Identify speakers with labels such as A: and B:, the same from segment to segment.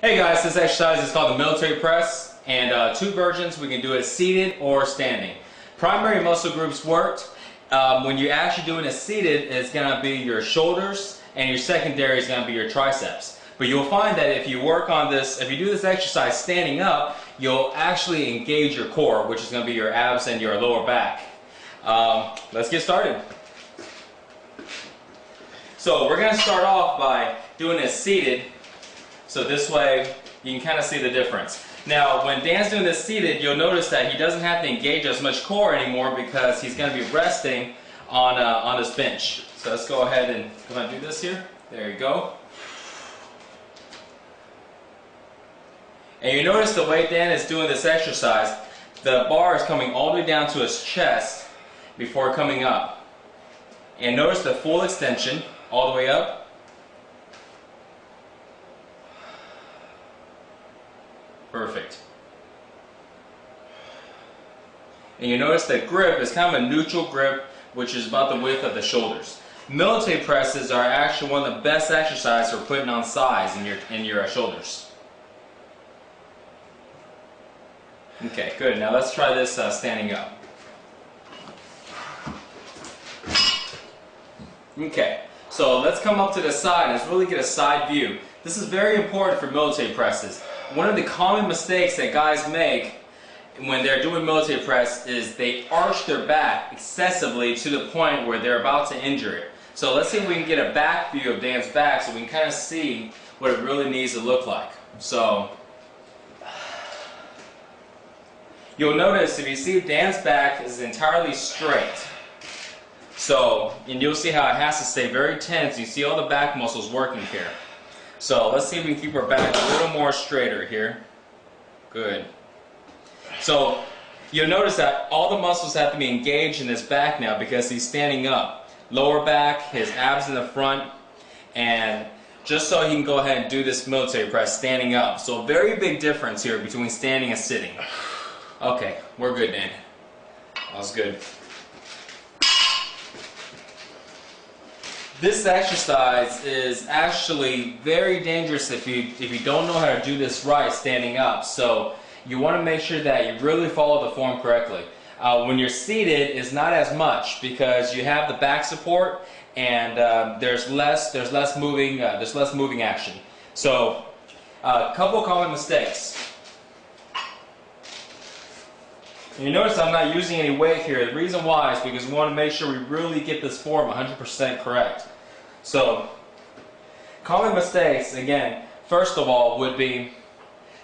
A: Hey guys, this exercise is called the military press, and two versions. We can do it seated or standing. Primary muscle groups worked. When you're actually doing it seated, it's going to be your shoulders, and your secondary is going to be your triceps. But you'll find that if you work on this, if you do this exercise standing up, you'll actually engage your core, which is going to be your abs and your lower back. Let's get started. So we're going to start off by doing this seated. So this way, you can kind of see the difference. Now, when Dan's doing this seated, you'll notice that he doesn't have to engage as much core anymore because he's going to be resting on this bench. So let's go ahead and do this here. There you go. And you notice the way Dan is doing this exercise, the bar is coming all the way down to his chest before coming up. And notice the full extension all the way up. Perfect. And you notice that grip is kind of a neutral grip, which is about the width of the shoulders. Military presses are actually one of the best exercises for putting on size in your shoulders. Okay, good. Now let's try this standing up. Okay, so let's come up to the side and let's really get a side view. This is very important for military presses. One of the common mistakes that guys make when they're doing military press is they arch their back excessively to the point where they're about to injure it. So let's see if we can get a back view of Dan's back so we can kind of see what it really needs to look like. So you'll notice if you see Dan's back is entirely straight. So, and you'll see how it has to stay very tense. You see all the back muscles working here. So let's see if we can keep our back a little more straighter here. Good. So you'll notice that all the muscles have to be engaged in his back now because he's standing up. Lower back, his abs in the front, and just so he can go ahead and do this military press standing up. So very big difference here between standing and sitting. Okay, we're good, Dan. That was good. This exercise is actually very dangerous if you don't know how to do this right standing up. So you want to make sure that you really follow the form correctly. When you're seated, it's not as much because you have the back support and there's less moving action. So a couple common mistakes. And you notice I'm not using any weight here. The reason why is because we want to make sure we really get this form 100% correct. So, common mistakes, again, first of all, would be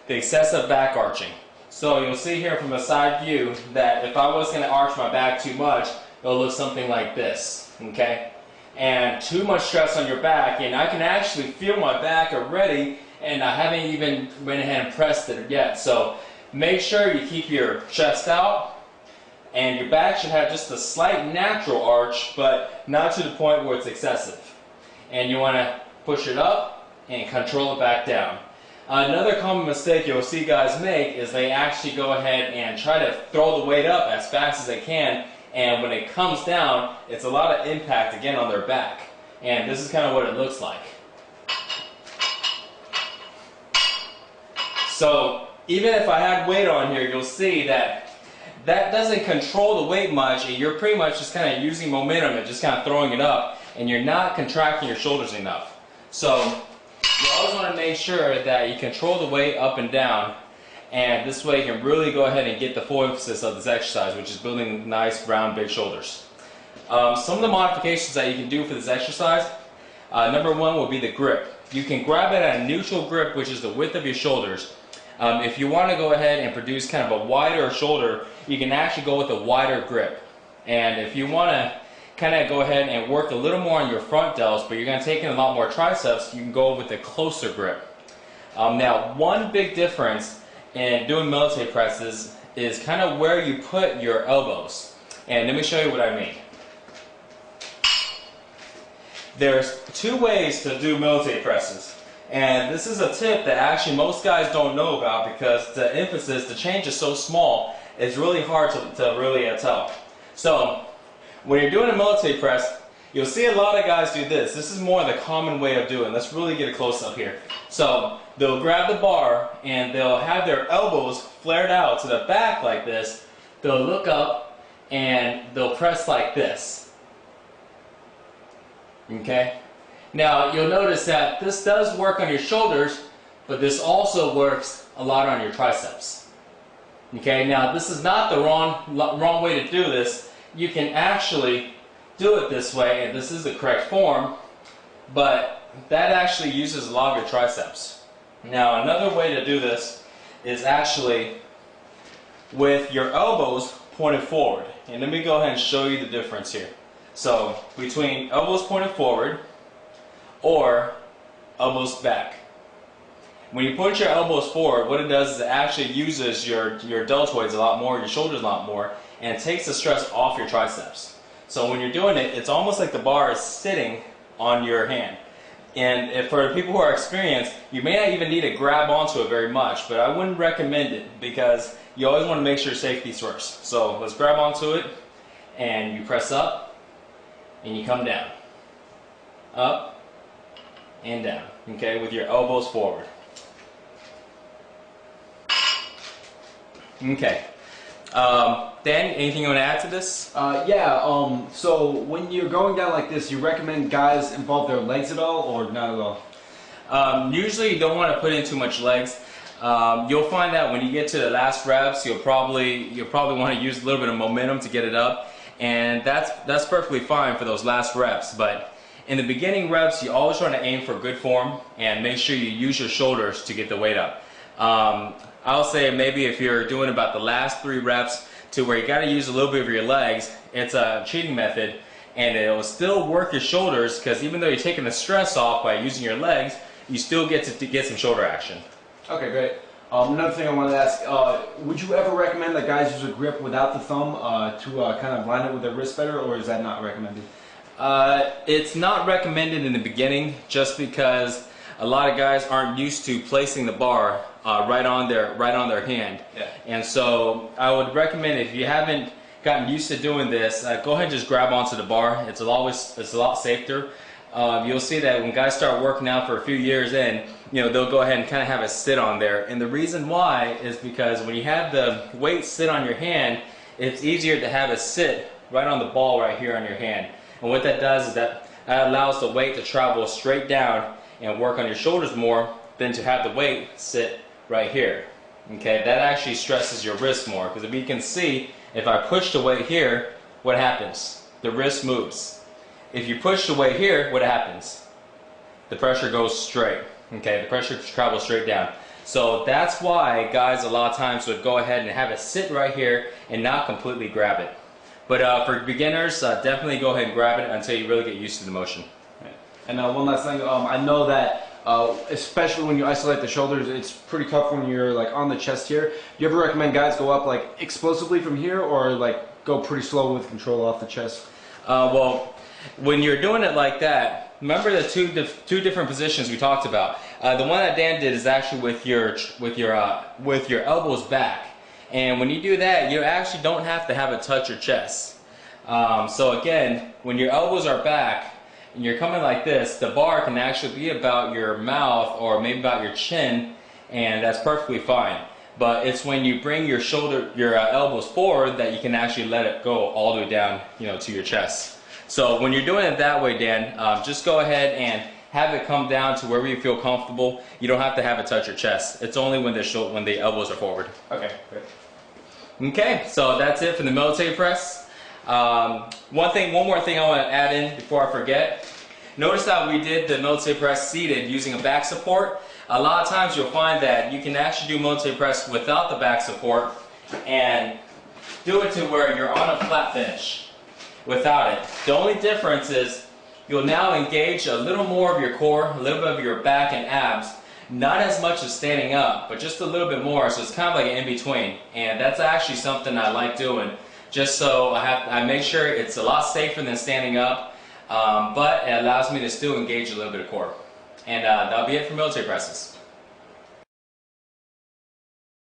A: the excessive back arching. So you'll see here from a side view that if I was going to arch my back too much, it'll look something like this, okay? And too much stress on your back, and I can actually feel my back already, and I haven't even went ahead and pressed it yet. So make sure you keep your chest out, and your back should have just a slight natural arch, but not to the point where it's excessive. And you want to push it up and control it back down. Another common mistake you'll see guys make is they actually go ahead and try to throw the weight up as fast as they can, and when it comes down, it's a lot of impact again on their back. And this is kind of what it looks like. So even if I had weight on here, you'll see that doesn't control the weight much, and you're pretty much just kind of using momentum and just kind of throwing it up, and you're not contracting your shoulders enough. So you always want to make sure that you control the weight up and down, and this way you can really go ahead and get the full emphasis of this exercise, which is building nice, round, big shoulders. Some of the modifications that you can do for this exercise, number one will be the grip. You can grab it at a neutral grip, which is the width of your shoulders. If you want to go ahead and produce kind of a wider shoulder, you can actually go with a wider grip. And if you want to kind of go ahead and work a little more on your front delts, but you're going to take in a lot more triceps, you can go with a closer grip. Now, one big difference in doing military presses is kind of where you put your elbows. And let me show you what I mean. There's two ways to do military presses. And this is a tip that actually most guys don't know about because the emphasis, the change is so small, it's really hard to really tell. So, when you're doing a military press, You'll see a lot of guys do this. This is more the common way of doing it. Let's really get a close up here. So they'll grab the bar and they'll have their elbows flared out to the back like this. They'll look up and they'll press like this. Okay? Now you'll notice that this does work on your shoulders, but this also works a lot on your triceps. Okay? Now this is not the wrong way to do this. You can actually do it this way, and this is the correct form, but that actually uses a lot of your triceps. Now another way to do this is actually with your elbows pointed forward. And let me go ahead and show you the difference here. So between elbows pointed forward or elbows back. When you put your elbows forward, what it does is it actually uses your deltoids a lot more, your shoulders a lot more, and it takes the stress off your triceps. So when you're doing it, it's almost like the bar is sitting on your hand. And if for the people who are experienced, you may not even need to grab onto it very much, but I wouldn't recommend it because you always want to make sure safety's first. So let's grab onto it, and you press up, and you come down. Up, and down, okay, with your elbows forward. Okay. Dan, anything you want to add to this?
B: So when you're going down like this, you recommend guys involve their legs at all, or not at all?
A: Usually you don't want to put in too much legs. You'll find that when you get to the last reps, you'll probably want to use a little bit of momentum to get it up, and that's perfectly fine for those last reps. But in the beginning reps, you always want to aim for good form and make sure you use your shoulders to get the weight up. I'll say maybe if you're doing about the last 3 reps to where you got to use a little bit of your legs, it's a cheating method, and it'll still work your shoulders because even though you're taking the stress off by using your legs, you still get to get some shoulder action.
B: Okay, great. Another thing I wanted to ask, would you ever recommend that guys use a grip without the thumb to kind of line it with their wrist better, or is that not recommended?
A: It's not recommended in the beginning just because a lot of guys aren't used to placing the bar right on their hand.
B: Yeah.
A: And so I would recommend, if you haven't gotten used to doing this, go ahead and just grab onto the bar. It's a lot safer. You'll see that when guys start working out for a few years in, they'll go ahead and kind of have it sit on there. And the reason why is because when you have the weight sit on your hand, it's easier to have it sit right on the ball right here on your hand. And what that does is that allows the weight to travel straight down and work on your shoulders more than to have the weight sit right here. Okay, that actually stresses your wrist more, because if you can see, if I push the weight here, what happens? The wrist moves. If you push the weight here, what happens? The pressure goes straight. Okay, the pressure travels straight down. So that's why guys a lot of times would go ahead and have it sit right here and not completely grab it. But for beginners, definitely go ahead and grab it until you really get used to the motion.
B: Right. And one last thing, I know that especially when you isolate the shoulders, it's pretty tough when you're like on the chest here. Do you ever recommend guys go up like explosively from here, or like go pretty slow with control off the chest?
A: Well, when you're doing it like that, remember the two different positions we talked about. The one that Dan did is actually with your elbows back. And when you do that, you actually don't have to have it touch your chest. So again, when your elbows are back and you're coming like this, the bar can actually be about your mouth or maybe about your chin, and that's perfectly fine. But it's when you bring your elbows forward that you can actually let it go all the way down, to your chest. So when you're doing it that way, Dan, just go ahead and have it come down to wherever you feel comfortable. You don't have to have it touch your chest. It's only when the elbows are forward.
B: Okay, great.
A: Okay, so that's it for the military press. One more thing I want to add in before I forget. Notice that we did the military press seated using a back support. A lot of times you'll find that you can actually do military press without the back support and do it to where you're on a flat bench without it. The only difference is you'll now engage a little more of your core, a little bit of your back and abs. Not as much as standing up, but just a little bit more, so it's kind of like an in-between. And that's actually something I like doing, just so I make sure it's a lot safer than standing up, but it allows me to still engage a little bit of core. And that'll be it for military presses.